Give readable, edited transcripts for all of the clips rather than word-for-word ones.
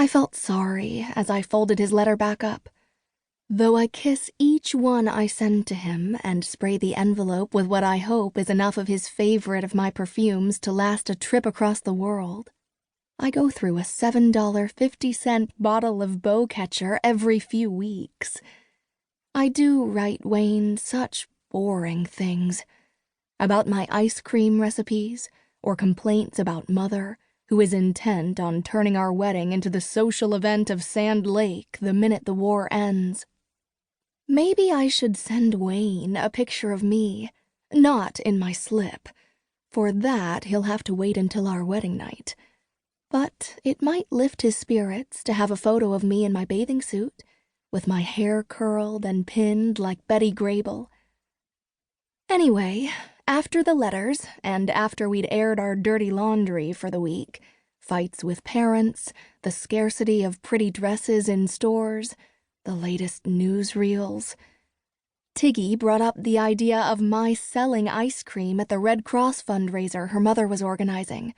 I felt sorry as I folded his letter back up. Though I kiss each one I send to him and spray the envelope with what I hope is enough of his favorite of my perfumes to last a trip across the world, I go through a $7.50 bottle of bow catcher every few weeks. I do write Wayne such boring things. About my ice cream recipes, or complaints about Mother, who is intent on turning our wedding into the social event of Sand Lake the minute the war ends. Maybe I should send Wayne a picture of me, not in my slip. For that, he'll have to wait until our wedding night. But it might lift his spirits to have a photo of me in my bathing suit, with my hair curled and pinned like Betty Grable. Anyway, after the letters, and after we'd aired our dirty laundry for the week, fights with parents, the scarcity of pretty dresses in stores, the latest newsreels, Tiggy brought up the idea of my selling ice cream at the Red Cross fundraiser her mother was organizing.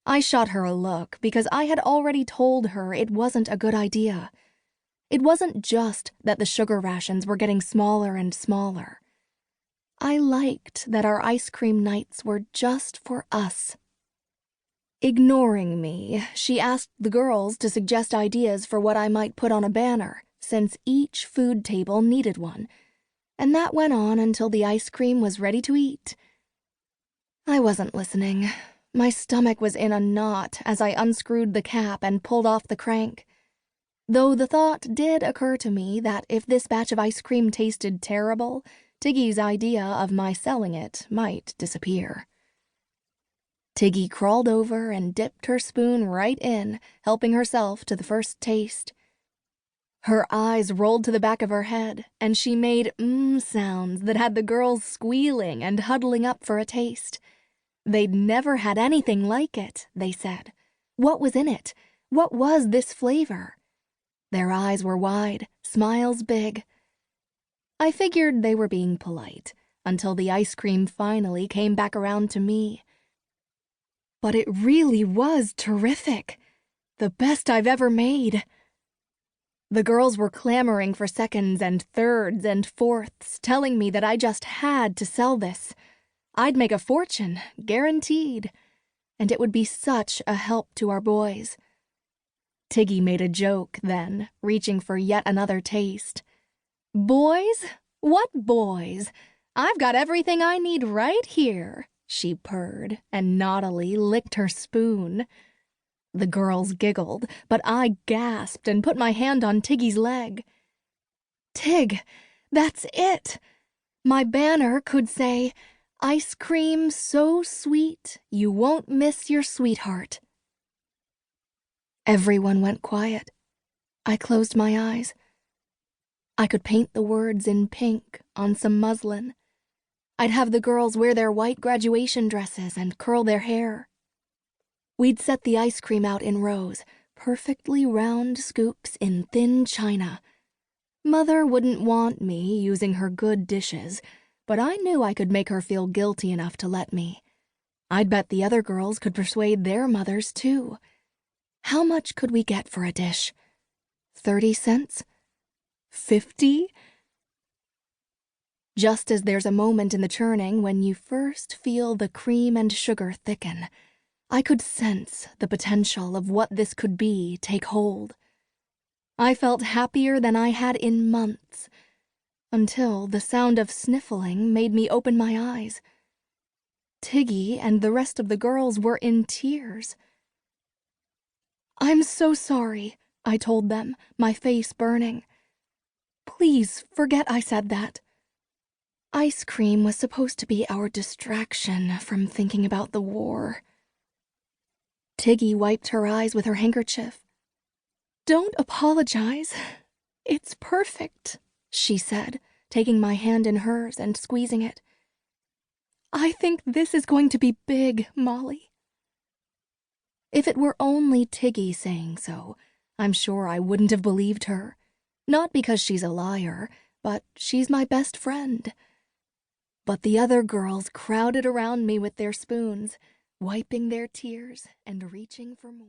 I shot her a look because I had already told her it wasn't a good idea. It wasn't just that the sugar rations were getting smaller and smaller. I liked that our ice cream nights were just for us. Ignoring me, she asked the girls to suggest ideas for what I might put on a banner, since each food table needed one, and that went on until the ice cream was ready to eat. I wasn't listening. My stomach was in a knot as I unscrewed the cap and pulled off the crank, though the thought did occur to me that if this batch of ice cream tasted terrible, Tiggy's idea of my selling it might disappear. Tiggy crawled over and dipped her spoon right in, helping herself to the first taste. Her eyes rolled to the back of her head, and she made sounds that had the girls squealing and huddling up for a taste. They'd never had anything like it, they said. What was in it? What was this flavor? Their eyes were wide, smiles big. I figured they were being polite, until the ice cream finally came back around to me. But it really was terrific. The best I've ever made. The girls were clamoring for seconds and thirds and fourths, telling me that I just had to sell this. I'd make a fortune, guaranteed, and it would be such a help to our boys. Tiggy made a joke then, reaching for yet another taste. "Boys? What boys? I've got everything I need right here," she purred and naughtily licked her spoon. The girls giggled, but I gasped and put my hand on Tiggy's leg. "Tig, that's it! My banner could say, 'Ice cream so sweet you won't miss your sweetheart.'" Everyone went quiet. I closed my eyes. I could paint the words in pink on some muslin. I'd have the girls wear their white graduation dresses and curl their hair. We'd set the ice cream out in rows, perfectly round scoops in thin china. Mother wouldn't want me using her good dishes, but I knew I could make her feel guilty enough to let me. I'd bet the other girls could persuade their mothers, too. How much could we get for a dish? 30 cents? 50? Just as there's a moment in the churning when you first feel the cream and sugar thicken, I could sense the potential of what this could be take hold. I felt happier than I had in months, until the sound of sniffling made me open my eyes. Tiggy and the rest of the girls were in tears. "I'm so sorry," I told them, my face burning. "Please forget I said that. Ice cream was supposed to be our distraction from thinking about the war." Tiggy wiped her eyes with her handkerchief. "Don't apologize. It's perfect," she said, taking my hand in hers and squeezing it. "I think this is going to be big, Molly." If it were only Tiggy saying so, I'm sure I wouldn't have believed her. Not because she's a liar, but she's my best friend. But the other girls crowded around me with their spoons, wiping their tears and reaching for more.